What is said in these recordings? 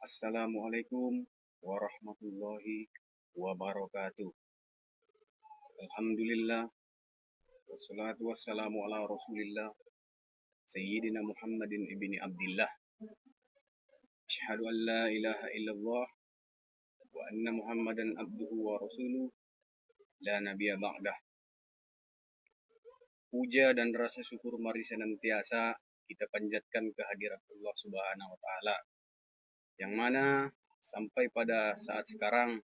Assalamualaikum warahmatullahi wabarakatuh. Alhamdulillah wassalatu wassalamu ala Rasulillah Sayyidina Muhammadin ibni Abdillah. Asyhadu an la ilaha illallah wa anna Muhammadan abduhu wa rasuluh la nabiyya ba'dah. Puja dan rasa syukur mari senantiasa kita panjatkan kehadirat Allah Subhanahu wa taala yang mana sampai pada saat sekarang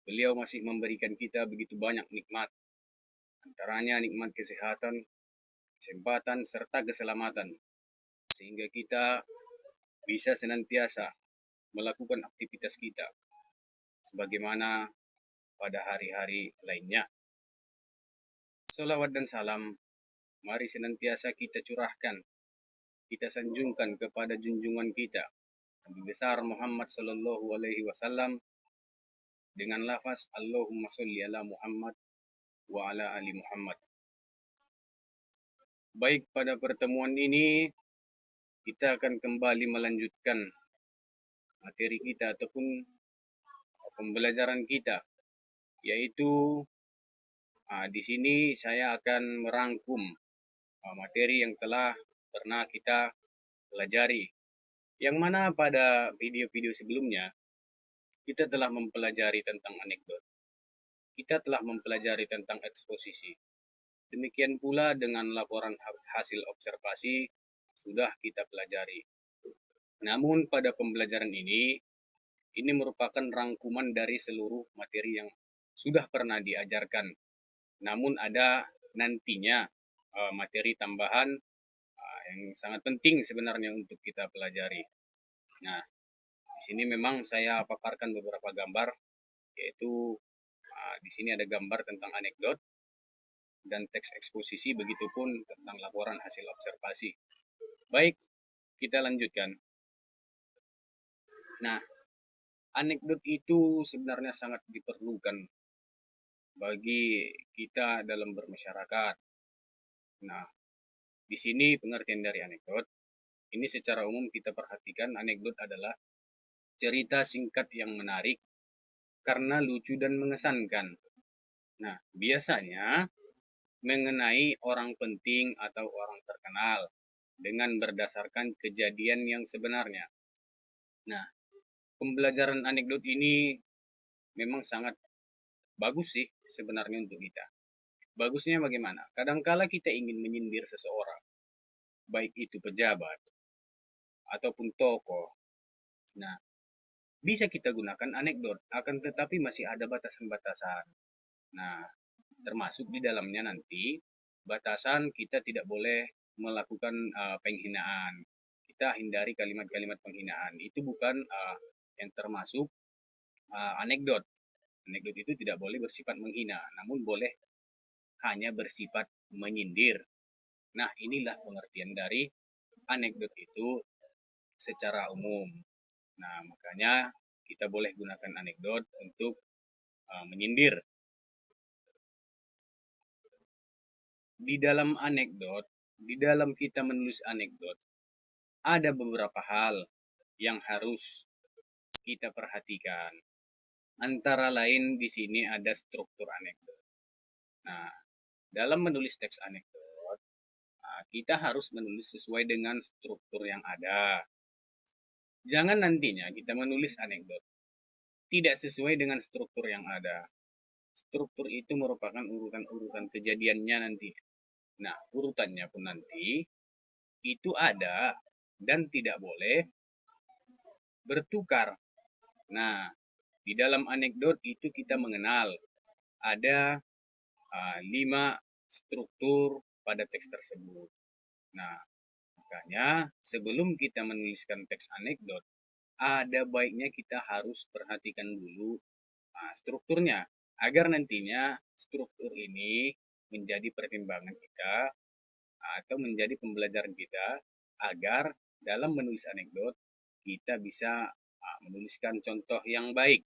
beliau masih memberikan kita begitu banyak nikmat, antaranya nikmat kesehatan, kesempatan, serta keselamatan, sehingga kita bisa senantiasa melakukan aktivitas kita sebagaimana pada hari-hari lainnya. Salawat dan salam mari senantiasa kita curahkan, kita sanjungkan kepada junjungan kita Nabi besar Muhammad Sallallahu Alaihi Wasallam dengan lafaz Allahumma sholli ala Muhammad wa ala ali Muhammad. Baik, pada pertemuan ini kita akan kembali melanjutkan materi kita ataupun pembelajaran kita, yaitu di sini saya akan merangkum materi yang telah pernah kita pelajari, yang mana pada video-video sebelumnya kita telah mempelajari tentang anekdot, kita telah mempelajari tentang eksposisi, demikian pula dengan laporan hasil observasi sudah kita pelajari. Namun pada pembelajaran ini merupakan rangkuman dari seluruh materi yang sudah pernah diajarkan. Namun ada nantinya materi tambahan yang sangat penting sebenarnya untuk kita pelajari. Nah, di sini memang saya paparkan beberapa gambar, yaitu di sini ada gambar tentang anekdot dan teks eksposisi, begitupun tentang laporan hasil observasi. Baik, kita lanjutkan. Nah, anekdot itu sebenarnya sangat diperlukan bagi kita dalam bermasyarakat. Nah, di sini pengertian dari anekdot. Ini secara umum kita perhatikan anekdot adalah cerita singkat yang menarik karena lucu dan mengesankan. Nah, biasanya mengenai orang penting atau orang terkenal dengan berdasarkan kejadian yang sebenarnya. Nah, pembelajaran anekdot ini memang sangat bagus sih sebenarnya untuk kita. Bagusnya bagaimana? Kadangkala kita ingin menyindir seseorang, baik itu pejabat ataupun tokoh. Nah, bisa kita gunakan anekdot, akan tetapi masih ada batasan-batasan. Nah, termasuk di dalamnya nanti batasan kita tidak boleh melakukan penghinaan. Kita hindari kalimat-kalimat penghinaan. Itu bukan yang termasuk anekdot. Anekdot itu tidak boleh bersifat menghina, namun boleh hanya bersifat menyindir. Nah, inilah pengertian dari anekdot itu secara umum. Nah, makanya kita boleh gunakan anekdot untuk menyindir. Di dalam anekdot, di dalam kita menulis anekdot, ada beberapa hal yang harus kita perhatikan. Antara lain di sini ada struktur anekdot. Nah, dalam menulis teks anekdot, kita harus menulis sesuai dengan struktur yang ada. Jangan nantinya kita menulis anekdot tidak sesuai dengan struktur yang ada. Struktur itu merupakan urutan-urutan kejadiannya nanti. Nah, urutannya pun nanti itu ada dan tidak boleh bertukar. Nah, di dalam anekdot itu kita mengenal ada 5 struktur pada teks tersebut. Nah, makanya sebelum kita menuliskan teks anekdot, ada baiknya kita harus perhatikan dulu strukturnya, agar nantinya struktur ini menjadi pertimbangan kita atau menjadi pembelajaran kita, agar dalam menulis anekdot kita bisa menuliskan contoh yang baik.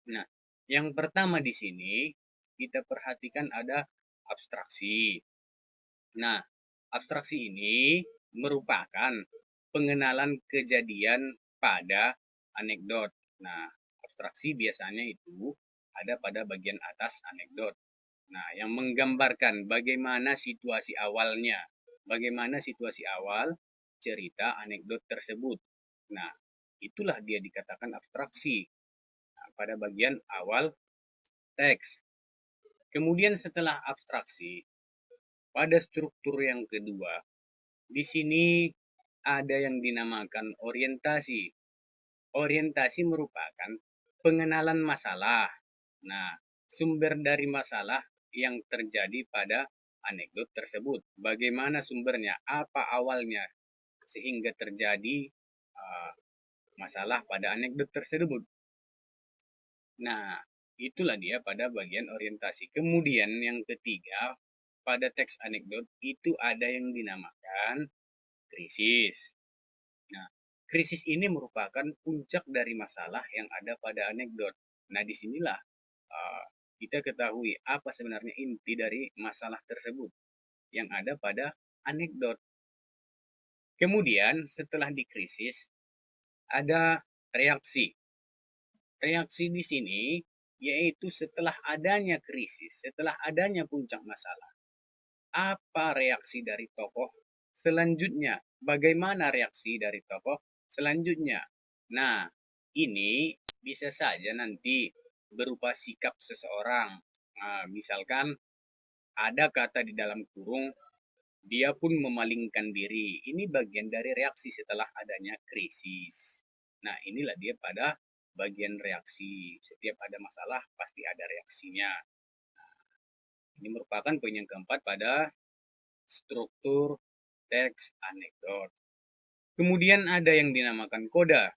Nah, yang pertama di sini kita perhatikan ada abstraksi. Nah, abstraksi ini merupakan pengenalan kejadian pada anekdot. Nah, abstraksi biasanya itu ada pada bagian atas anekdot. Nah, yang menggambarkan bagaimana situasi awalnya, bagaimana situasi awal cerita anekdot tersebut. Nah, itulah dia dikatakan abstraksi. Nah, pada bagian awal teks. Kemudian setelah abstraksi, pada struktur yang kedua, di sini ada yang dinamakan orientasi. Orientasi merupakan pengenalan masalah. Nah, sumber dari masalah yang terjadi pada anekdot tersebut. Bagaimana sumbernya, apa awalnya, sehingga terjadi masalah pada anekdot tersebut. Nah, itulah dia pada bagian orientasi. Kemudian yang ketiga, pada teks anekdot itu ada yang dinamakan krisis. Nah, krisis ini merupakan puncak dari masalah yang ada pada anekdot. Nah, disinilah kita ketahui apa sebenarnya inti dari masalah tersebut yang ada pada anekdot. Kemudian setelah dikrisis ada reaksi. Reaksi di sini yaitu setelah adanya krisis, setelah adanya puncak masalah. Apa reaksi dari tokoh selanjutnya? Bagaimana reaksi dari tokoh selanjutnya? Nah, ini bisa saja nanti berupa sikap seseorang. Nah, misalkan ada kata di dalam kurung, dia pun memalingkan diri. Ini bagian dari reaksi setelah adanya krisis. Nah, inilah dia pada bagian reaksi. Setiap ada masalah, pasti ada reaksinya. Ini merupakan poin yang keempat pada struktur teks anekdot. Kemudian ada yang dinamakan koda.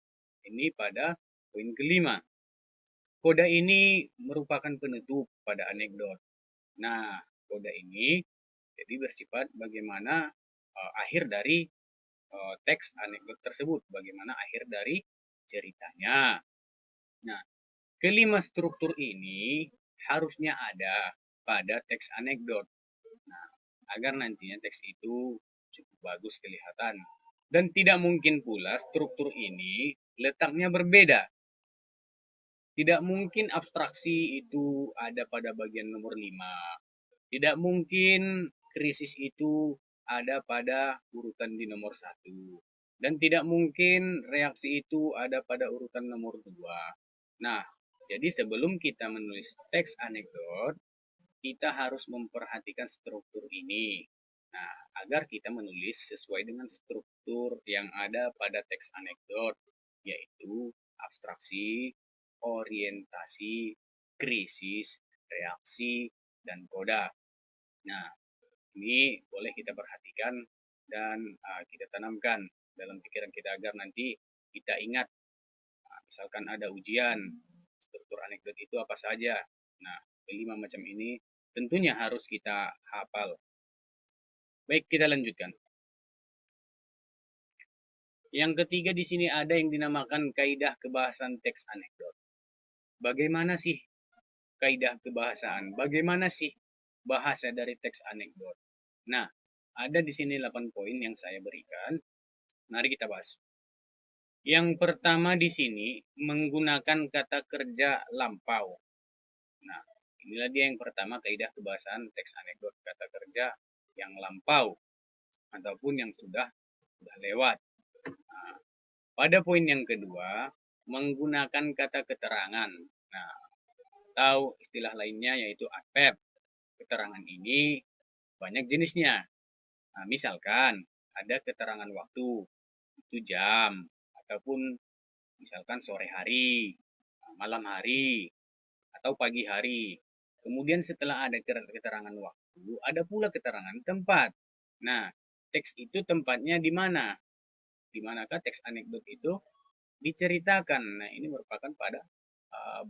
Ini pada poin kelima. Koda ini merupakan penutup pada anekdot. Nah, koda ini jadi bersifat bagaimana akhir dari teks anekdot tersebut, bagaimana akhir dari ceritanya. Nah, kelima struktur ini harusnya ada pada teks anekdot. Nah, agar nantinya teks itu cukup bagus kelihatan. Dan tidak mungkin pula struktur ini letaknya berbeda. Tidak mungkin abstraksi itu ada pada bagian nomor 5. Tidak mungkin krisis itu ada pada urutan di nomor 1. Dan tidak mungkin reaksi itu ada pada urutan nomor 2. Nah, jadi sebelum kita menulis teks anekdot, kita harus memperhatikan struktur ini. Nah, agar kita menulis sesuai dengan struktur yang ada pada teks anekdot, yaitu abstraksi, orientasi, krisis, reaksi, dan koda. Nah, ini boleh kita perhatikan dan kita tanamkan dalam pikiran kita agar nanti kita ingat. Misalkan ada ujian, struktur anekdot itu apa saja. Nah, kelima macam ini tentunya harus kita hafal. Baik, kita lanjutkan. Yang ketiga di sini ada yang dinamakan kaidah kebahasan teks anekdot. Bagaimana sih kaidah kebahasaan? Bagaimana sih bahasa dari teks anekdot? Nah, ada di sini 8 poin yang saya berikan. Mari kita bahas. Yang pertama di sini menggunakan kata kerja lampau. Nah, inilah dia yang pertama kaidah kebahasaan teks anekdot, kata kerja yang lampau ataupun yang sudah lewat. Nah, pada poin yang kedua menggunakan kata keterangan. Nah, atau istilah lainnya yaitu adverb. Keterangan ini banyak jenisnya. Nah, misalkan ada keterangan waktu, itu jam, ataupun misalkan sore hari, malam hari, atau pagi hari. Kemudian setelah ada keterangan waktu, ada pula keterangan tempat. Nah, teks itu tempatnya di mana? Di manakah teks anekdot itu diceritakan? Nah, ini merupakan pada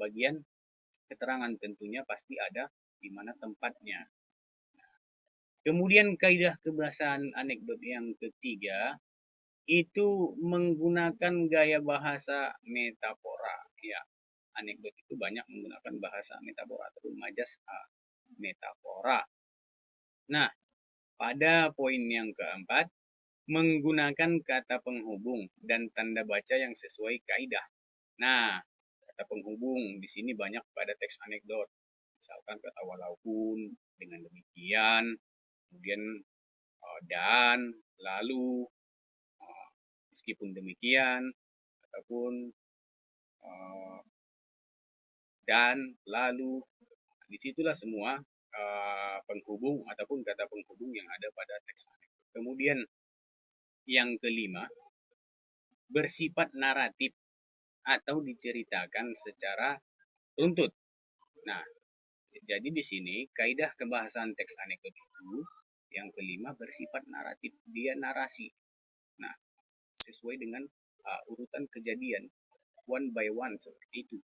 bagian keterangan, tentunya pasti ada di mana tempatnya. Kemudian kaidah kebahasaan anekdot yang ketiga itu menggunakan gaya bahasa metafora. Ya, anekdot itu banyak menggunakan bahasa metafora atau majas metafora. Nah, pada poin yang keempat, menggunakan kata penghubung dan tanda baca yang sesuai kaidah. Nah, kata penghubung di sini banyak pada teks anekdot. Misalkan kata walaupun, dengan demikian, kemudian dan, lalu, meskipun demikian, ataupun eh, dan, lalu. Disitulah semua penghubung ataupun kata penghubung yang ada pada teks anekdot. Kemudian yang kelima, bersifat naratif atau diceritakan secara runtut. Nah, jadi di sini kaidah kebahasaan teks anekdot itu yang kelima bersifat naratif, dia narasi. Nah, sesuai dengan urutan kejadian one by one seperti itu.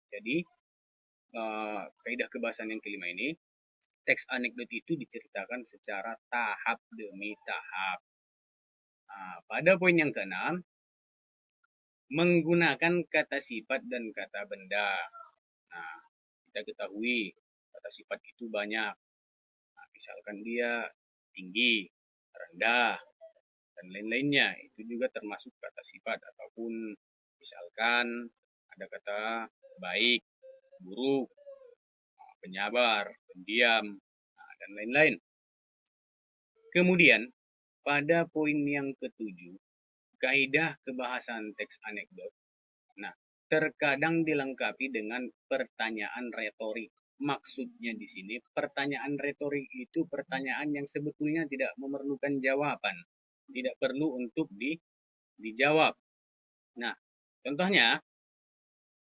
Jadi kaidah kebahasaan yang kelima ini, teks anekdot itu diceritakan secara tahap demi tahap. Pada poin yang keenam, menggunakan kata sifat dan kata benda. Nah, kita ketahui kata sifat itu banyak. Nah, misalkan dia tinggi, rendah, dan lain-lainnya. Itu juga termasuk kata sifat. Ataupun misalkan ada kata baik, buruk, penyabar, pendiam, dan lain-lain. Kemudian, pada poin yang ketujuh, kaidah kebahasaan teks anekdot. Nah, terkadang dilengkapi dengan pertanyaan retorik. Maksudnya di sini, pertanyaan retorik itu pertanyaan yang sebetulnya tidak memerlukan jawaban. Tidak perlu untuk dijawab. Nah, contohnya,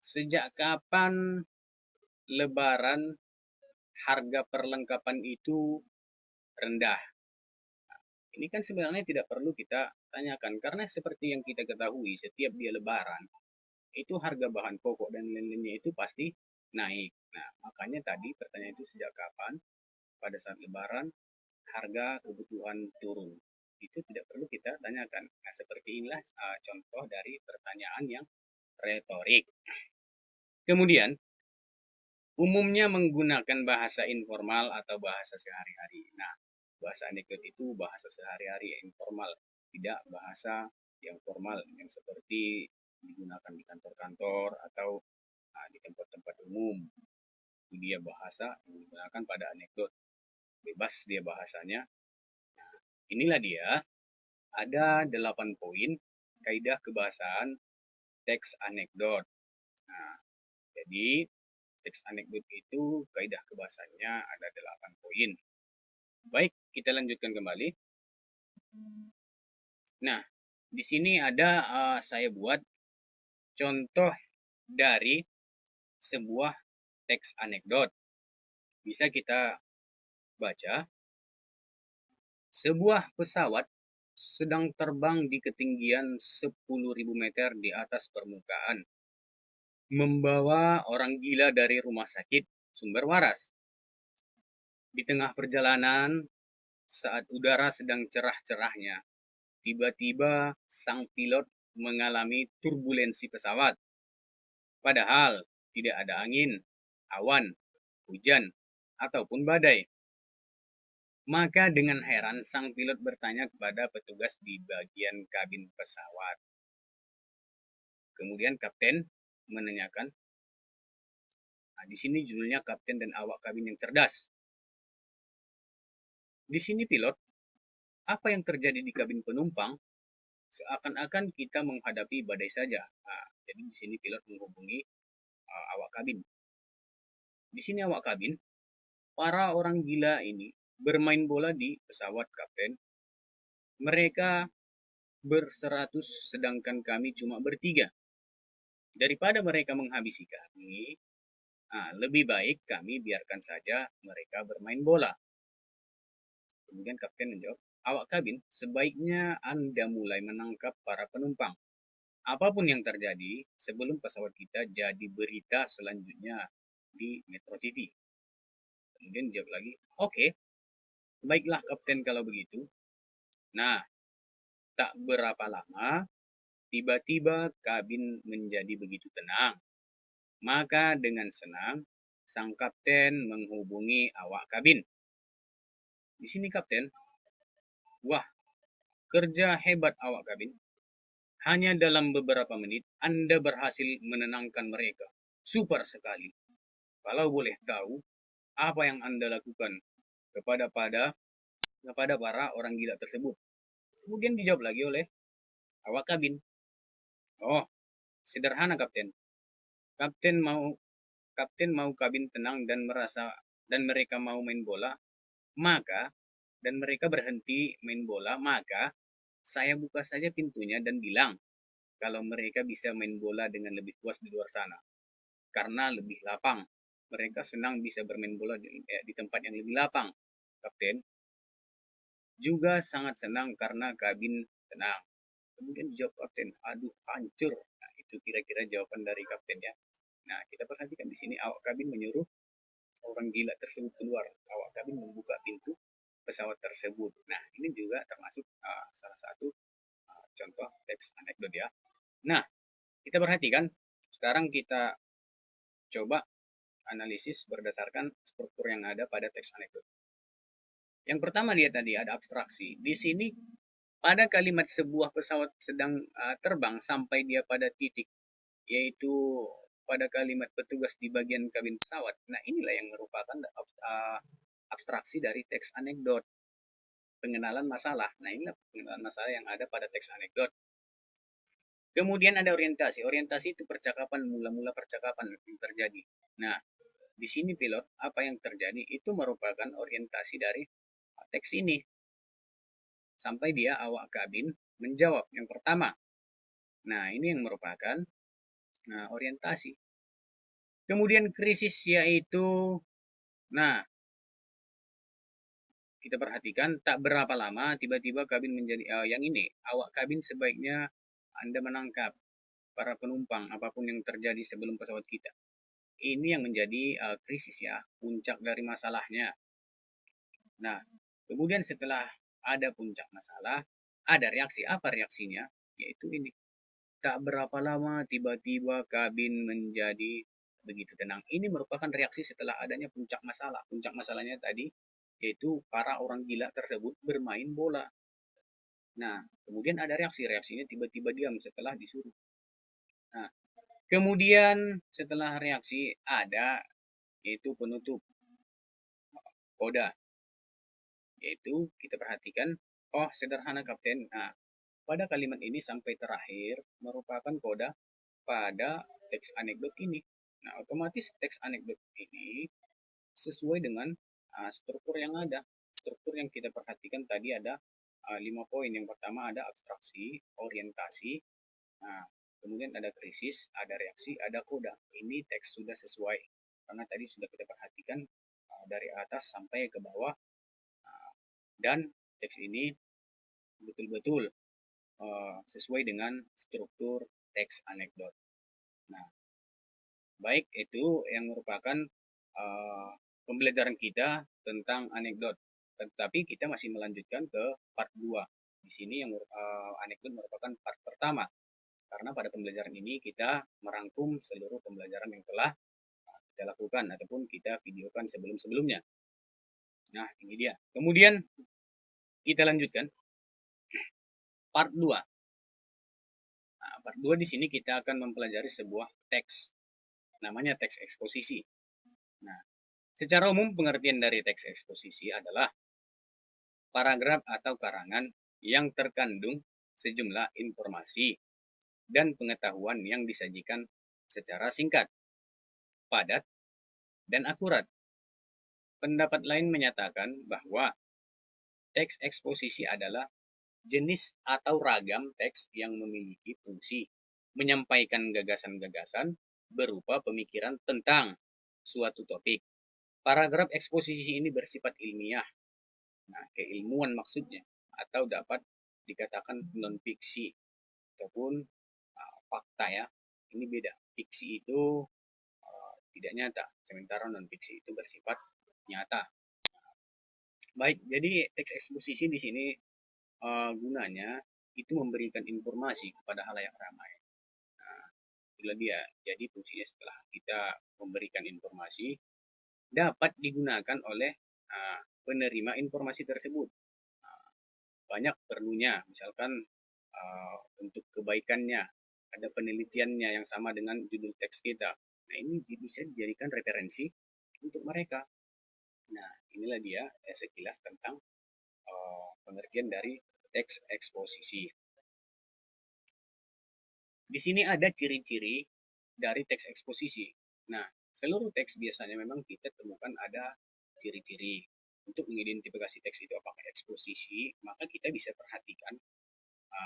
sejak kapan Lebaran harga perlengkapan itu rendah? Ini kan sebenarnya tidak perlu kita tanyakan, karena seperti yang kita ketahui, setiap dia Lebaran, itu harga bahan pokok dan lain-lainnya itu pasti naik. Nah, makanya tadi pertanyaan itu sejak kapan pada saat Lebaran harga kebutuhan turun. Itu tidak perlu kita tanyakan. Nah, seperti inilah contoh dari pertanyaan yang retorik. Kemudian, umumnya menggunakan bahasa informal atau bahasa sehari-hari. Nah, bahasa anekdot itu bahasa sehari-hari yang informal, tidak bahasa yang formal yang seperti digunakan di kantor-kantor atau di tempat-tempat umum. Itu dia bahasa yang digunakan pada anekdot. Bebas dia bahasanya. Nah, inilah dia, ada 8 poin kaidah kebahasaan teks anekdot. Nah, jadi teks anekdot itu kaidah kebahasaannya ada 8 poin. Baik, kita lanjutkan kembali. Nah, di sini ada saya buat contoh dari sebuah teks anekdot. Bisa kita baca. Sebuah pesawat sedang terbang di ketinggian 10.000 meter di atas permukaan, membawa orang gila dari rumah sakit Sumber Waras. Di tengah perjalanan, saat udara sedang cerah-cerahnya, tiba-tiba sang pilot mengalami turbulensi pesawat. Padahal tidak ada angin, awan, hujan, ataupun badai. Maka dengan heran sang pilot bertanya kepada petugas di bagian kabin pesawat. Kemudian kapten menanyakan, nah, di sini judulnya Kapten dan Awak Kabin yang Cerdas. Di sini pilot, apa yang terjadi di kabin penumpang? Seakan-akan kita menghadapi badai saja. Nah, jadi di sini pilot menghubungi awak kabin. Di sini awak kabin, para orang gila ini bermain bola di pesawat kapten. Mereka berseratus sedangkan kami cuma bertiga. Daripada mereka menghabisi kami, lebih baik kami biarkan saja mereka bermain bola. Kemudian kapten menjawab, awak kabin, sebaiknya Anda mulai menangkap para penumpang. Apapun yang terjadi sebelum pesawat kita jadi berita selanjutnya di Metro TV. Kemudian jawab lagi, oke, baiklah kapten kalau begitu. Nah, tak berapa lama, tiba-tiba kabin menjadi begitu tenang. Maka dengan senang, sang kapten menghubungi awak kabin. Di sini kapten, wah, kerja hebat awak kabin. Hanya dalam beberapa menit Anda berhasil menenangkan mereka. Super sekali. Kalau boleh tahu, apa yang Anda lakukan kepada para orang gila tersebut? Kemudian dijawab lagi oleh awak kabin. Oh, sederhana Kapten. Kapten mau Kapten mau kabin tenang dan mereka mau main bola, maka dan mereka berhenti main bola, maka saya buka saja pintunya dan bilang kalau mereka bisa main bola dengan lebih puas di luar sana karena lebih lapang. Mereka senang bisa bermain bola di tempat yang lebih lapang. Kapten juga sangat senang karena kabin tenang. Kemudian jawab kapten, aduh hancur. Nah, itu kira-kira jawaban dari kapten ya. Nah, kita perhatikan di sini awak kabin menyuruh orang gila tersebut keluar. Awak kabin membuka pintu pesawat tersebut. Nah, ini juga termasuk salah satu contoh teks anekdot ya. Nah, kita perhatikan. Sekarang kita coba analisis berdasarkan struktur yang ada pada teks anekdot. Yang pertama lihat tadi ada abstraksi. Di sini pada kalimat sebuah pesawat sedang terbang sampai dia pada titik, yaitu pada kalimat petugas di bagian kabin pesawat. Nah, inilah yang merupakan abstraksi dari teks anekdot, pengenalan masalah. Nah, inilah pengenalan masalah yang ada pada teks anekdot. Kemudian ada orientasi. Orientasi itu percakapan, mula-mula percakapan yang terjadi. Nah, di sini pilot, apa yang terjadi itu merupakan orientasi dari teks ini. Sampai dia awak kabin menjawab yang pertama. Nah, ini yang merupakan orientasi. Kemudian krisis yaitu, nah, kita perhatikan tak berapa lama tiba-tiba kabin menjadi yang ini. Awak kabin sebaiknya Anda menangkap para penumpang apapun yang terjadi sebelum pesawat kita. Ini yang menjadi krisis ya, puncak dari masalahnya. Nah, kemudian setelah ada puncak masalah, ada reaksi. Apa reaksinya? Yaitu ini. Tak berapa lama tiba-tiba kabin menjadi begitu tenang. Ini merupakan reaksi setelah adanya puncak masalah. Puncak masalahnya tadi yaitu para orang gila tersebut bermain bola. Nah, kemudian ada reaksi. Reaksinya tiba-tiba diam setelah disuruh. Nah, kemudian setelah reaksi ada yaitu penutup koda. Yaitu kita perhatikan, oh sederhana Kapten. Nah, pada kalimat ini sampai terakhir merupakan koda pada teks anekdot ini. Nah, otomatis teks anekdot ini sesuai dengan struktur yang ada. Struktur yang kita perhatikan tadi ada 5 poin. Yang pertama ada abstraksi, orientasi, nah, kemudian ada krisis, ada reaksi, ada koda. Ini teks sudah sesuai karena tadi sudah kita perhatikan dari atas sampai ke bawah dan teks ini betul-betul sesuai dengan struktur teks anekdot. Nah, baik itu yang merupakan pembelajaran kita tentang anekdot. Tetapi kita masih melanjutkan ke part 2. Di sini yang anekdot merupakan part pertama. Karena pada pembelajaran ini kita merangkum seluruh pembelajaran yang telah kita lakukan ataupun kita videokan sebelum-sebelumnya. Nah, ini dia. Kemudian kita lanjutkan part 2. Nah, part 2 di sini kita akan mempelajari sebuah teks. Namanya teks eksposisi. Nah, secara umum pengertian dari teks eksposisi adalah paragraf atau karangan yang terkandung sejumlah informasi dan pengetahuan yang disajikan secara singkat, padat, dan akurat. Pendapat lain menyatakan bahwa teks eksposisi adalah jenis atau ragam teks yang memiliki fungsi menyampaikan gagasan-gagasan berupa pemikiran tentang suatu topik. Paragraf eksposisi ini bersifat ilmiah, nah, keilmuan maksudnya, atau dapat dikatakan non-fiksi ataupun fakta ya. Ini beda. Fiksi itu tidak nyata, sementara non-fiksi itu bersifat nyata. Baik, jadi teks eksposisi di sini gunanya itu memberikan informasi kepada halayak ramai. Nah, itulah dia. Jadi fungsinya setelah kita memberikan informasi dapat digunakan oleh penerima informasi tersebut. Banyak perlunya, misalkan untuk kebaikannya, ada penelitiannya yang sama dengan judul teks kita. Nah, ini bisa dijadikan referensi untuk mereka. Nah, inilah dia sekilas tentang pengertian dari teks eksposisi. Di sini ada ciri-ciri dari teks eksposisi. Nah, seluruh teks biasanya memang kita temukan ada ciri-ciri. Untuk mengidentifikasi teks itu apakah eksposisi, maka kita bisa perhatikan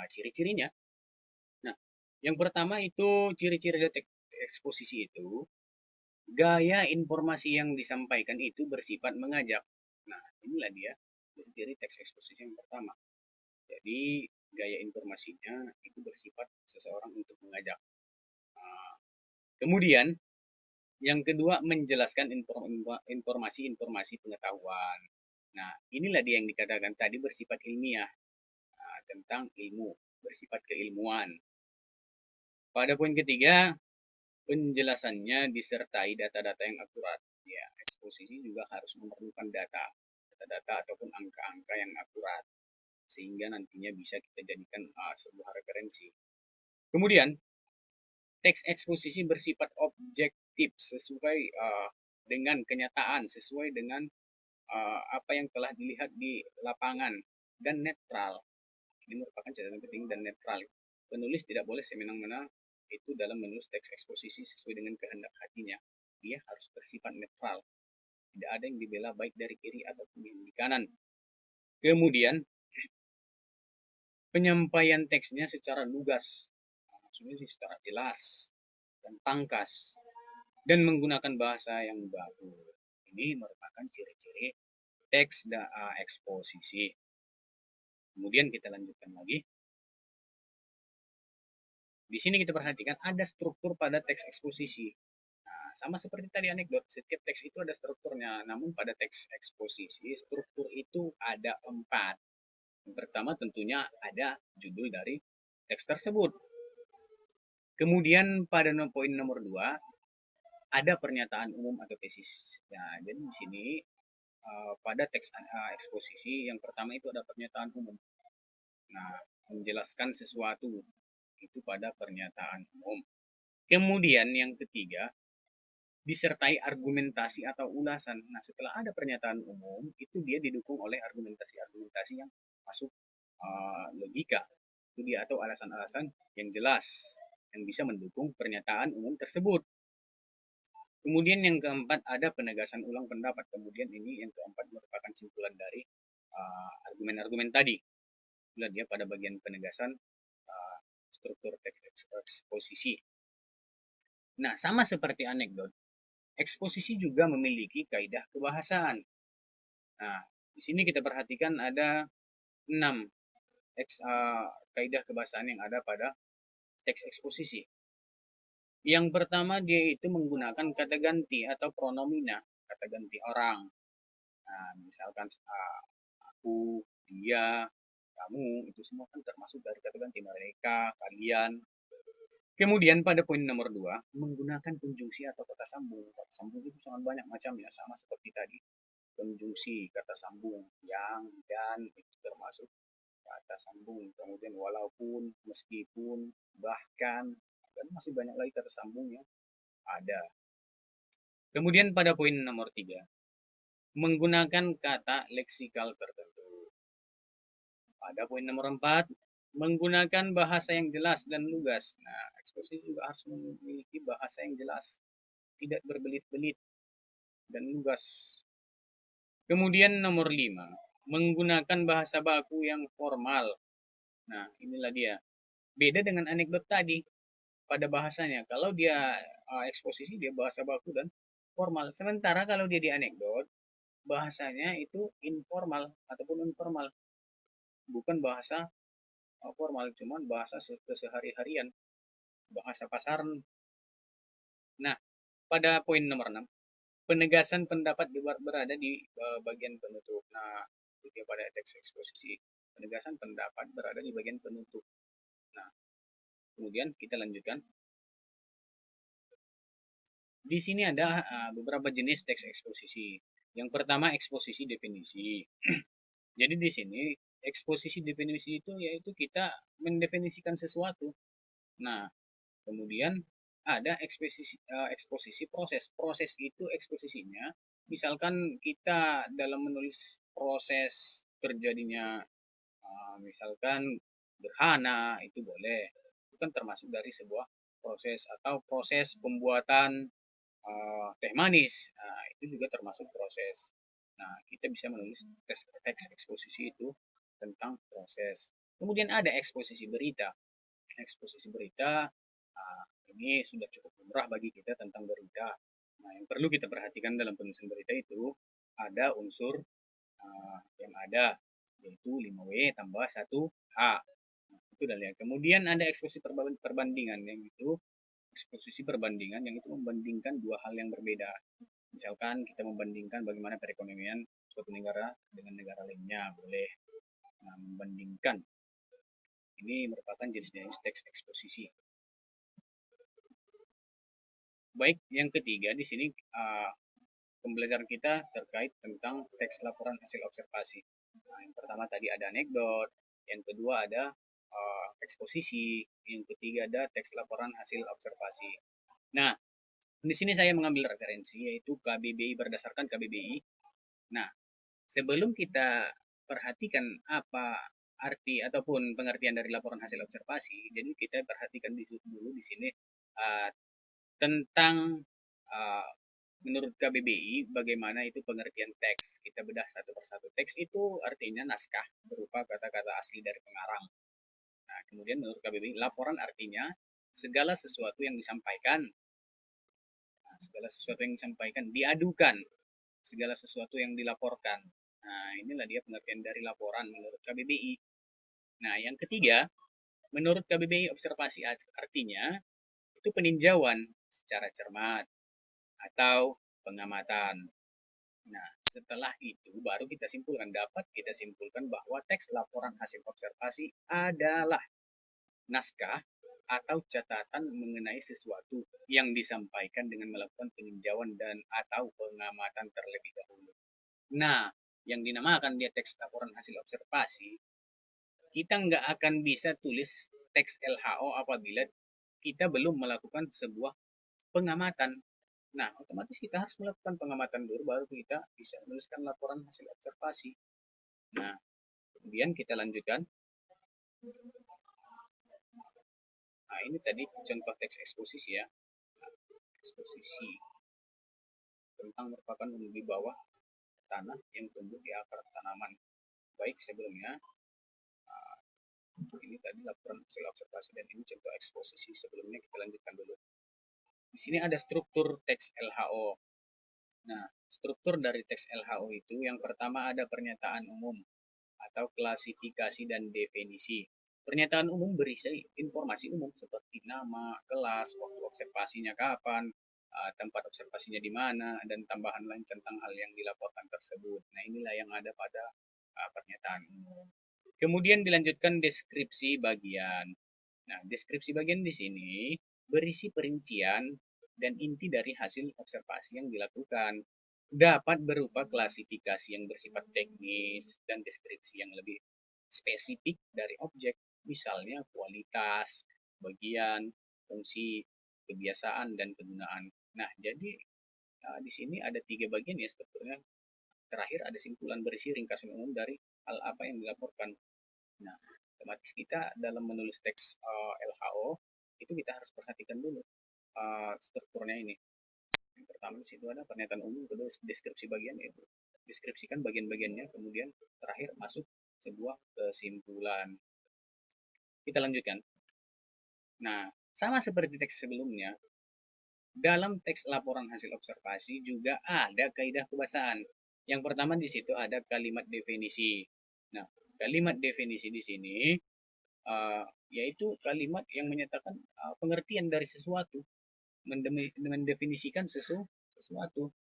ciri-cirinya. Nah, yang pertama itu ciri-ciri dari teks eksposisi itu, gaya informasi yang disampaikan itu bersifat mengajak. Nah, inilah dia ciri teks eksposisi yang pertama. Jadi, gaya informasinya itu bersifat seseorang untuk mengajak. Kemudian, yang kedua menjelaskan informasi-informasi pengetahuan. Nah, inilah dia yang dikatakan tadi bersifat ilmiah, tentang ilmu, bersifat keilmuan. Pada poin ketiga, penjelasannya disertai data-data yang akurat. Ya, eksposisi juga harus memerlukan data-data ataupun angka-angka yang akurat, sehingga nantinya bisa kita jadikan sebuah referensi. Kemudian, teks eksposisi bersifat objektif sesuai dengan kenyataan, sesuai dengan apa yang telah dilihat di lapangan, dan netral. Ini merupakan catatan penting dan netral. Penulis tidak boleh semena-mena itu dalam menulis teks eksposisi sesuai dengan kehendak hatinya. Dia harus bersifat netral. Tidak ada yang dibela baik dari kiri ataupun yang di kanan. Kemudian, penyampaian teksnya secara lugas, maksudnya secara jelas dan tangkas, dan menggunakan bahasa yang baku. Ini merupakan ciri-ciri teks eksposisi. Kemudian kita lanjutkan lagi. Di sini kita perhatikan ada struktur pada teks eksposisi. Nah, sama seperti tadi anekdot, setiap teks itu ada strukturnya. Namun pada teks eksposisi, struktur itu ada 4. Yang pertama tentunya ada judul dari teks tersebut. Kemudian pada poin nomor 2, ada pernyataan umum atau tesis. Nah, jadi di sini pada teks eksposisi yang pertama itu ada pernyataan umum. Nah, menjelaskan sesuatu itu pada pernyataan umum. Kemudian yang ketiga, disertai argumentasi atau ulasan. Nah, setelah ada pernyataan umum, itu dia didukung oleh argumentasi-argumentasi yang masuk logika. Itu dia, atau alasan-alasan yang jelas yang bisa mendukung pernyataan umum tersebut. Kemudian yang keempat ada penegasan ulang pendapat. Kemudian ini yang keempat merupakan simpulan dari argumen-argumen tadi. Itulah dia pada bagian penegasan struktur teks eksposisi. Nah, sama seperti anekdot, eksposisi juga memiliki kaidah kebahasaan. Nah, di sini kita perhatikan ada 6 kaidah kebahasaan yang ada pada teks eksposisi. Yang pertama, dia itu menggunakan kata ganti atau pronomina, kata ganti orang. Nah, misalkan aku, dia, kamu, itu semua kan termasuk dari kata ganti mereka, kalian. Kemudian pada poin nomor 2, menggunakan konjungsi atau kata sambung. Kata sambung itu sangat banyak macamnya, sama seperti tadi. Konjungsi, kata sambung, yang, dan, itu termasuk kata sambung. Kemudian walaupun, meskipun, bahkan, dan masih banyak lagi kata sambung yang ada. Kemudian pada poin nomor 3, menggunakan kata leksikal tertentu. Pada poin nomor 4, menggunakan bahasa yang jelas dan lugas. Nah, eksposisi juga harus memiliki bahasa yang jelas, tidak berbelit-belit dan lugas. Kemudian nomor 5, menggunakan bahasa baku yang formal. Nah, inilah dia. Beda dengan anekdot tadi pada bahasanya. Kalau dia eksposisi, dia bahasa baku dan formal. Sementara kalau dia di anekdot, bahasanya itu informal ataupun informal. Bukan bahasa formal, cuman bahasa kesehari-harian, bahasa pasaran. Nah, pada poin nomor 6, penegasan pendapat berada di bagian penutup. Nah, itu pada teks eksposisi, penegasan pendapat berada di bagian penutup. Nah, kemudian kita lanjutkan. Di sini ada beberapa jenis teks eksposisi. Yang pertama, eksposisi definisi. Jadi di sini Eksposisi definisi itu yaitu kita mendefinisikan sesuatu. Nah, kemudian ada eksposisi proses. Proses itu eksposisinya, misalkan kita dalam menulis proses terjadinya misalkan gerhana itu boleh. Itu kan termasuk dari sebuah proses atau proses pembuatan teh manis. Nah, itu juga termasuk proses. Nah, kita bisa menulis teks eksposisi itu tentang proses. Kemudian ada eksposisi berita. Eksposisi berita ini sudah cukup lumrah bagi kita tentang berita. Nah, yang perlu kita perhatikan dalam penulisan berita itu ada unsur yang ada, yaitu 5W tambah 1H. Nah, itu dan ya. Kemudian ada eksposisi perbandingan, yang itu eksposisi perbandingan yang itu membandingkan dua hal yang berbeda. Misalkan kita membandingkan bagaimana perekonomian suatu negara dengan negara lainnya, boleh. Nah, membandingkan. Ini merupakan jenis-jenis teks eksposisi. Baik, yang ketiga di sini pembelajaran kita terkait tentang teks laporan hasil observasi. Nah, yang pertama tadi ada anekdot, yang kedua ada eksposisi, yang ketiga ada teks laporan hasil observasi. Nah, di sini saya mengambil referensi yaitu KBBI berdasarkan KBBI. Nah, sebelum kita perhatikan apa arti ataupun pengertian dari laporan hasil observasi, jadi kita perhatikan dulu di sini uh, tentang uh, menurut KBBI bagaimana itu pengertian teks. Kita bedah satu persatu. Teks itu artinya naskah berupa kata-kata asli dari pengarang. Nah, kemudian menurut KBBI laporan artinya segala sesuatu yang disampaikan, segala sesuatu yang disampaikan diadukan, segala sesuatu yang dilaporkan. Nah, inilah dia pengertian dari laporan menurut KBBI. Nah, yang ketiga, menurut KBBI observasi artinya itu peninjauan secara cermat atau pengamatan. Nah, setelah itu baru dapat kita simpulkan bahwa teks laporan hasil observasi adalah naskah atau catatan mengenai sesuatu yang disampaikan dengan melakukan peninjauan dan atau pengamatan terlebih dahulu. Nah, yang dinamakan dia teks laporan hasil observasi, kita nggak akan bisa tulis teks LHO apabila kita belum melakukan sebuah pengamatan. Nah, otomatis kita harus melakukan pengamatan dulu, baru kita bisa menuliskan laporan hasil observasi. Nah, kemudian kita lanjutkan. Nah, ini tadi contoh teks eksposisi ya. Eksposisi tentang merupakan di bawah tanah yang tumbuh di akar tanaman. Baik, sebelumnya ini tadi laporan hasil observasi dan ini contoh eksposisi. Sebelumnya kita lanjutkan dulu. Di sini ada struktur teks LHO. Nah, struktur dari teks LHO itu yang pertama ada pernyataan umum atau klasifikasi dan definisi. Pernyataan umum berisi informasi umum seperti nama, kelas, waktu observasinya kapan, tempat observasinya di mana, dan tambahan lain tentang hal yang dilaporkan tersebut. Nah, inilah yang ada pada pernyataan umum. Kemudian dilanjutkan deskripsi bagian. Nah, deskripsi bagian di sini berisi perincian dan inti dari hasil observasi yang dilakukan. Dapat berupa klasifikasi yang bersifat teknis dan deskripsi yang lebih spesifik dari objek, misalnya kualitas, bagian, fungsi, kebiasaan, dan kegunaan. Nah, jadi di sini ada 3 bagian ya sebetulnya. Terakhir ada simpulan berisi ringkasan umum dari hal apa yang dilaporkan. Nah, otomatis kita dalam menulis teks LHO itu kita harus perhatikan dulu strukturnya ini. Yang pertama di situ ada pernyataan umum, kedua deskripsi bagian, yaitu deskripsikan bagian-bagiannya, kemudian terakhir masuk sebuah kesimpulan. Kita lanjutkan. Nah, sama seperti teks sebelumnya, dalam teks laporan hasil observasi juga ada kaidah kebahasaan. Yang pertama di situ ada kalimat definisi. Nah, kalimat definisi di sini yaitu kalimat yang menyatakan pengertian dari sesuatu, mendefinisikan sesuatu.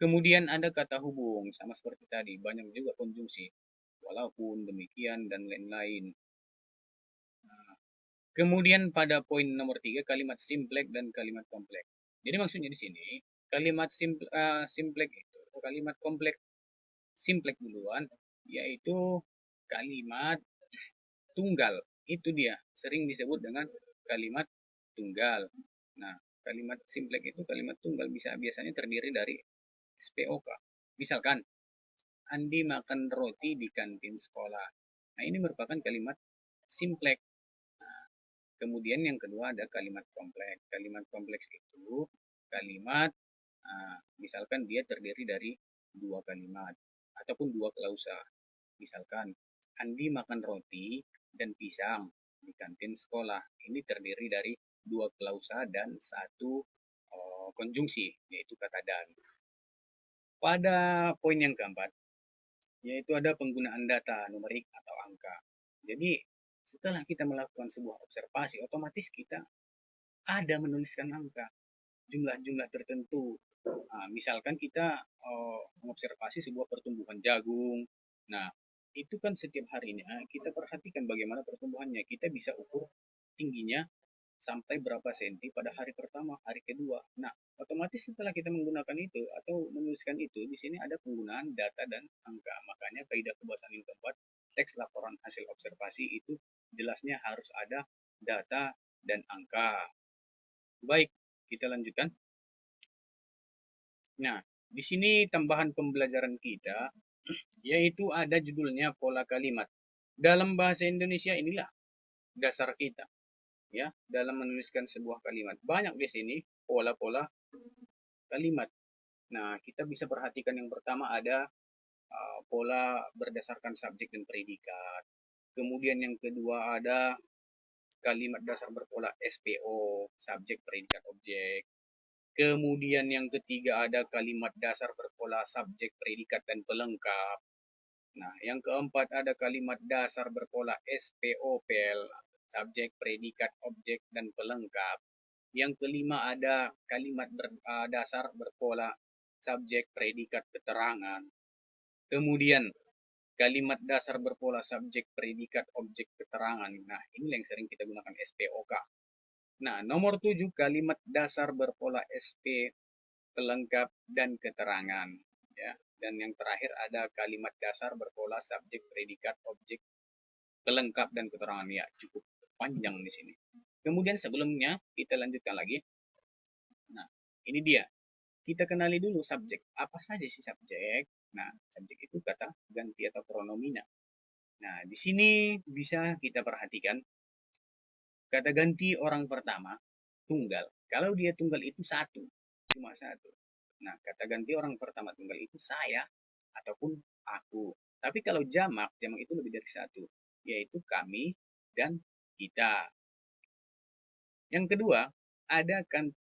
Kemudian ada kata hubung, sama seperti tadi, banyak juga konjungsi, walaupun demikian dan lain-lain. Nah, kemudian pada poin nomor 3, kalimat simplek dan kalimat kompleks. Jadi maksudnya di sini, kalimat simplek itu, kalimat kompleks simplek duluan, yaitu kalimat tunggal. Itu dia, sering disebut dengan kalimat tunggal. Nah, kalimat simpleks itu kalimat tunggal biasanya terdiri dari SPOK. Misalkan, Andi makan roti di kantin sekolah. Nah, ini merupakan kalimat simpleks. Nah, kemudian yang kedua ada kalimat kompleks. Kalimat kompleks itu kalimat, misalkan dia terdiri dari dua kalimat ataupun dua klausa. Misalkan, Andi makan roti dan pisang di kantin sekolah. Ini terdiri dari dua klausa dan satu konjungsi, yaitu kata dan. Pada poin yang keempat, yaitu ada penggunaan data numerik atau angka. Jadi, setelah kita melakukan sebuah observasi, otomatis kita ada menuliskan angka, jumlah-jumlah tertentu. Nah, misalkan kita mengobservasi sebuah pertumbuhan jagung. Nah, itu kan setiap harinya kita perhatikan bagaimana pertumbuhannya. Kita bisa ukur tingginya sampai berapa senti pada hari pertama, hari kedua. Nah, otomatis setelah kita menggunakan itu atau menuliskan itu, di sini ada penggunaan data dan angka. Makanya kaidah kebiasaan yang keempat, teks laporan hasil observasi itu jelasnya harus ada data dan angka. Baik, kita lanjutkan. Nah, di sini tambahan pembelajaran kita, yaitu ada judulnya pola kalimat. Dalam bahasa Indonesia inilah dasar kita, ya, dalam menuliskan sebuah kalimat. Banyak di sini pola-pola kalimat. Nah, kita bisa perhatikan yang pertama ada pola berdasarkan subjek dan predikat. Kemudian yang kedua ada kalimat dasar berpola SPO, subjek, predikat, objek. Kemudian yang ketiga ada kalimat dasar berpola subjek, predikat, dan pelengkap. Nah, yang keempat ada kalimat dasar berpola SPOPL, subjek, predikat, objek, dan pelengkap. Yang kelima ada kalimat dasar berpola subjek, predikat, keterangan. Kemudian kalimat dasar berpola subjek, predikat, objek, keterangan. Nah, ini yang sering kita gunakan SPOK. Nah, nomor 7 kalimat dasar berpola SP, pelengkap, dan keterangan. Ya. Dan yang terakhir ada kalimat dasar berpola subjek, predikat, objek, pelengkap, dan keterangan. Ya, cukup panjang di sini. Kemudian sebelumnya kita lanjutkan lagi. Nah, ini dia. Kita kenali dulu subjek. Apa saja sih subjek? Nah, subjek itu kata ganti atau pronomina. Nah, di sini bisa kita perhatikan kata ganti orang pertama, tunggal. Kalau dia tunggal itu satu, cuma satu. Nah, kata ganti orang pertama tunggal itu saya ataupun aku. Tapi kalau jamak, jamak itu lebih dari satu, yaitu kami dan kita. Yang kedua, ada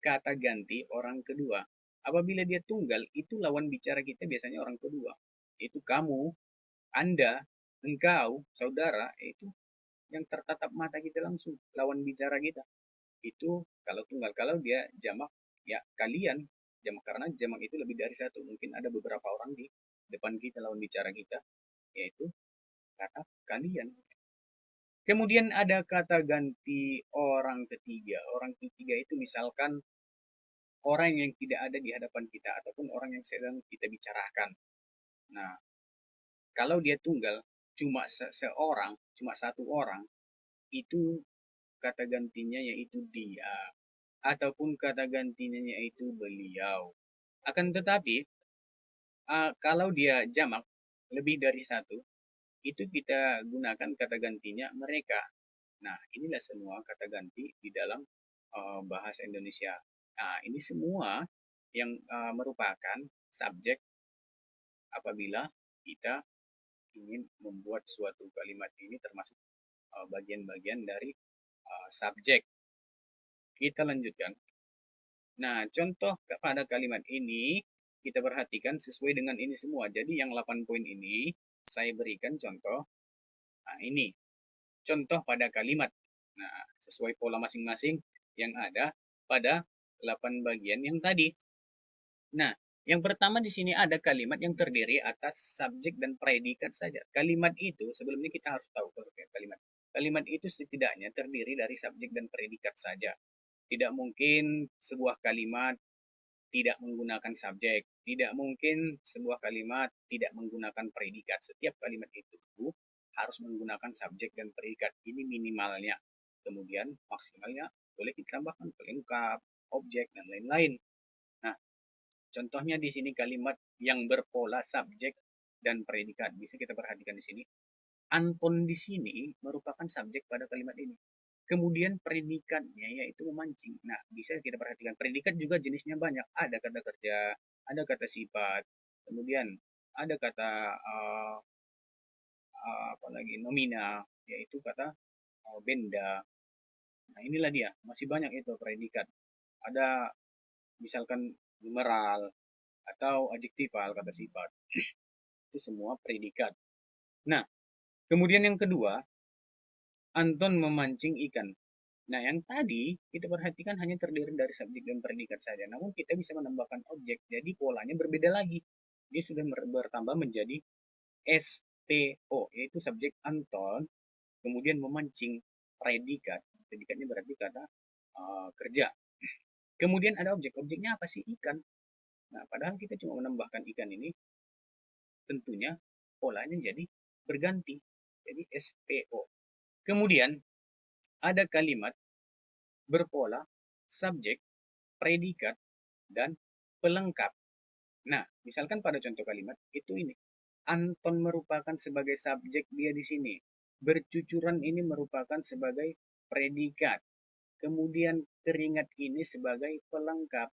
kata ganti orang kedua. Apabila dia tunggal, itu lawan bicara kita biasanya orang kedua. Itu kamu, Anda, engkau, saudara, itu yang tertatap mata kita langsung, lawan bicara kita. Itu kalau tunggal. Kalau dia jamak, ya kalian. Jamak karena jamak itu lebih dari satu. Mungkin ada beberapa orang di depan kita lawan bicara kita, yaitu kata kalian. Kemudian ada kata ganti orang ketiga. Orang ketiga itu misalkan orang yang tidak ada di hadapan kita ataupun orang yang sedang kita bicarakan. Nah, kalau dia tunggal cuma seorang, cuma satu orang, itu kata gantinya yaitu dia ataupun kata gantinya yaitu beliau. Akan tetapi kalau dia jamak lebih dari satu, itu kita gunakan kata gantinya mereka. Nah, inilah semua kata ganti di dalam bahasa Indonesia. Nah, ini semua yang merupakan subjek apabila kita ingin membuat suatu kalimat ini termasuk bagian-bagian dari subjek. Kita lanjutkan. Nah, contoh pada kalimat ini kita perhatikan sesuai dengan ini semua. Jadi yang 8 poin ini saya berikan contoh. Nah, ini contoh pada kalimat. Nah, sesuai pola masing-masing yang ada pada 8 bagian yang tadi. Nah, yang pertama di sini ada kalimat yang terdiri atas subjek dan predikat saja. Kalimat itu sebelumnya kita harus tahu kalimat. Kalimat itu setidaknya terdiri dari subjek dan predikat saja. Tidak mungkin sebuah kalimat tidak menggunakan subjek. Tidak mungkin sebuah kalimat tidak menggunakan predikat. Setiap kalimat itu harus menggunakan subjek dan predikat. Ini minimalnya. Kemudian maksimalnya boleh ditambahkan pelengkap, objek, dan lain-lain. Nah, contohnya di sini kalimat yang berpola subjek dan predikat. Bisa kita perhatikan di sini. Anton di sini merupakan subjek pada kalimat ini. Kemudian predikatnya yaitu memancing. Nah, bisa kita perhatikan predikat juga jenisnya banyak. Ada kata kerja, ada kata sifat, kemudian ada kata apa lagi nomina, yaitu kata benda. Nah, inilah dia. Masih banyak itu predikat. Ada misalkan numeral atau adjektifal kata sifat. Itu semua predikat. Nah, kemudian yang kedua, Anton memancing ikan. Nah, yang tadi kita perhatikan hanya terdiri dari subjek dan predikat saja. Namun kita bisa menambahkan objek. Jadi polanya berbeda lagi. Dia sudah bertambah menjadi SPO, yaitu subjek Anton, kemudian memancing predikat. Predikatnya berarti kata kerja. Kemudian ada objek. Objeknya apa sih? Ikan. Nah, padahal kita cuma menambahkan ikan ini, tentunya polanya jadi berganti. Jadi SPO. Kemudian ada kalimat berpola subjek, predikat, dan pelengkap. Nah, misalkan pada contoh kalimat itu ini. Anton merupakan sebagai subjek dia di sini. Bercucuran ini merupakan sebagai predikat. Kemudian keringat ini sebagai pelengkap.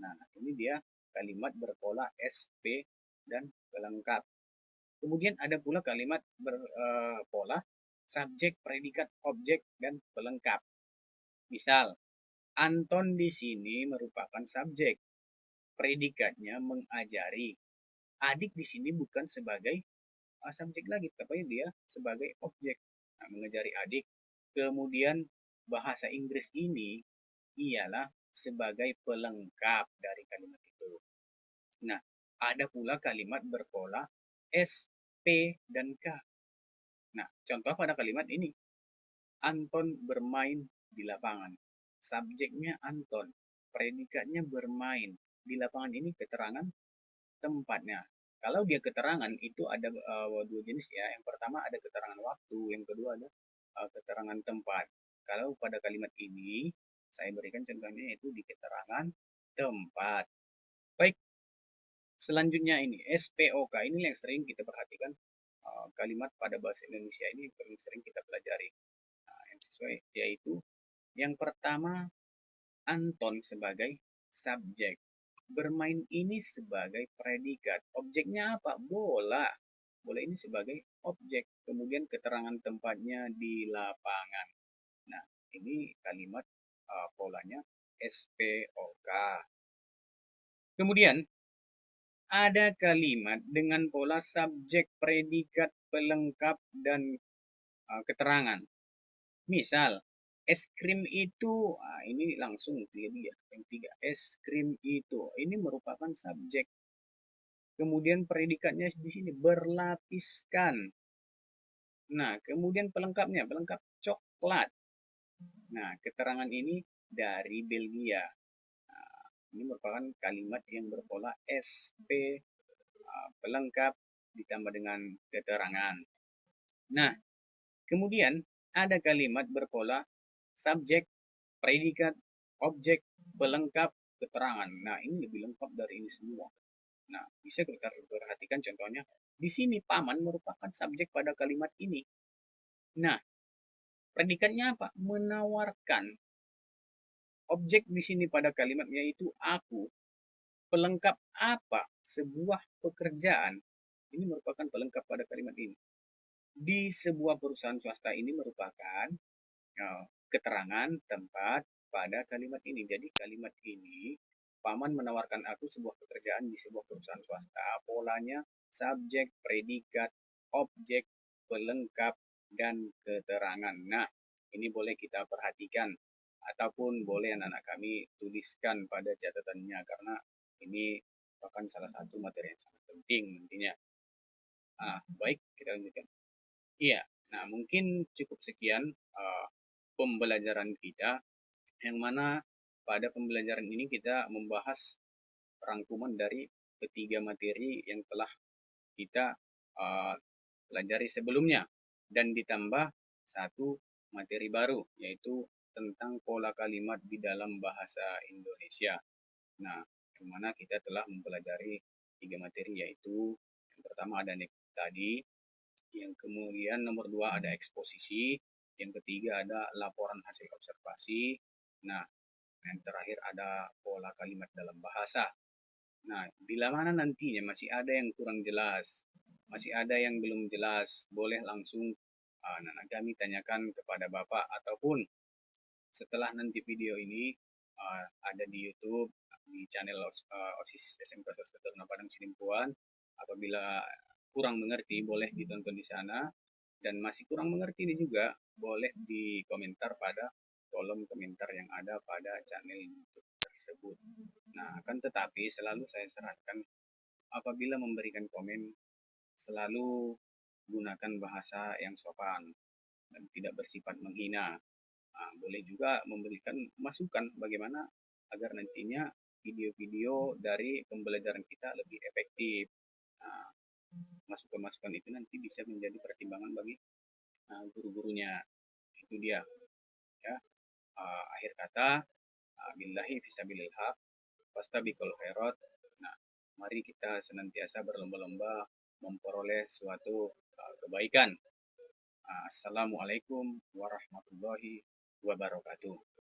Nah, ini dia kalimat berpola SP dan pelengkap. Kemudian ada pula kalimat berpola subjek, predikat, objek, dan pelengkap. Misal, Anton di sini merupakan subjek. Predikatnya mengajari. Adik di sini bukan sebagai subjek lagi, tapi dia sebagai objek. Nah, mengajari adik. Kemudian bahasa Inggris ini ialah sebagai pelengkap dari kalimat itu. Nah, ada pula kalimat berpola S, P, dan K. Nah, contoh pada kalimat ini. Anton bermain di lapangan. Subjeknya Anton. Predikatnya bermain. Di lapangan ini keterangan tempatnya. Kalau dia keterangan itu ada dua jenis ya. Yang pertama ada keterangan waktu, yang kedua ada keterangan tempat. Kalau pada kalimat ini saya berikan contohnya itu di keterangan tempat. Baik, selanjutnya ini SPOK ini yang sering kita perhatikan kalimat pada bahasa Indonesia ini paling sering kita pelajari. Nah, yang sesuai yaitu yang pertama Anton sebagai subjek. Bermain ini sebagai predikat. Objeknya apa? Bola. Bola ini sebagai objek. Kemudian keterangan tempatnya di lapangan. Nah, ini kalimat polanya SPOK. Kemudian ada kalimat dengan pola subjek, predikat, pelengkap, dan keterangan. Misal, es krim itu, ini langsung dia yang tiga. Es krim itu, ini merupakan subjek. Kemudian predikatnya di sini berlapiskan. Nah, kemudian pelengkapnya, pelengkap coklat. Nah, keterangan ini dari Belgia. Nah, ini merupakan kalimat yang berpola SP, pelengkap ditambah dengan keterangan. Nah, kemudian ada kalimat berpola subjek, predikat, objek, pelengkap, keterangan. Nah, ini lebih lengkap dari ini semua. Nah, bisa kita perhatikan contohnya. Di sini paman merupakan subjek pada kalimat ini. Nah, predikatnya apa? Menawarkan. Objek di sini pada kalimat yaitu aku. Pelengkap apa? Sebuah pekerjaan. Ini merupakan pelengkap pada kalimat ini. Di sebuah perusahaan swasta ini merupakan keterangan tempat pada kalimat ini. Jadi kalimat ini, paman menawarkan aku sebuah pekerjaan di sebuah perusahaan swasta. Polanya subjek, predikat, objek, pelengkap, dan keterangan. Nah, ini boleh kita perhatikan ataupun boleh anak-anak kami tuliskan pada catatannya karena ini merupakan salah satu materi yang sangat penting nantinya. Baik, kita lanjutkan. Iya, nah mungkin cukup sekian pembelajaran kita, yang mana pada pembelajaran ini kita membahas rangkuman dari ketiga materi yang telah kita pelajari sebelumnya. dan ditambah satu materi baru, yaitu tentang pola kalimat di dalam bahasa Indonesia. Nah, yang mana kita telah mempelajari 3 materi, yaitu yang pertama ada nek tadi, yang kemudian nomor 2 ada eksposisi, yang ketiga ada laporan hasil observasi, nah yang terakhir ada pola kalimat dalam bahasa. Nah, bila mana nantinya masih ada yang kurang jelas, masih ada yang belum jelas, boleh langsung kami tanyakan kepada Bapak, ataupun setelah nanti video ini ada di YouTube, di channel OSIS SMK Taruna Padang Sidimpuan. Apabila kurang mengerti, boleh ditonton di sana. Dan masih kurang mengerti ini juga, boleh di komentar pada kolom komentar yang ada pada channel YouTube tersebut. Nah, akan tetapi selalu saya sarankan apabila memberikan komen, selalu gunakan bahasa yang sopan dan tidak bersifat menghina. Nah, boleh juga memberikan masukan bagaimana agar nantinya video-video dari pembelajaran kita lebih efektif. Nah, masukan-masukan itu nanti bisa menjadi pertimbangan bagi guru-gurunya. Itu dia. Ya. Akhir kata, billahi fisabilil haq, fastabiqul khairat. Nah, mari kita senantiasa berlomba-lomba memperoleh suatu kebaikan. Assalamualaikum warahmatullahi wabarakatuh.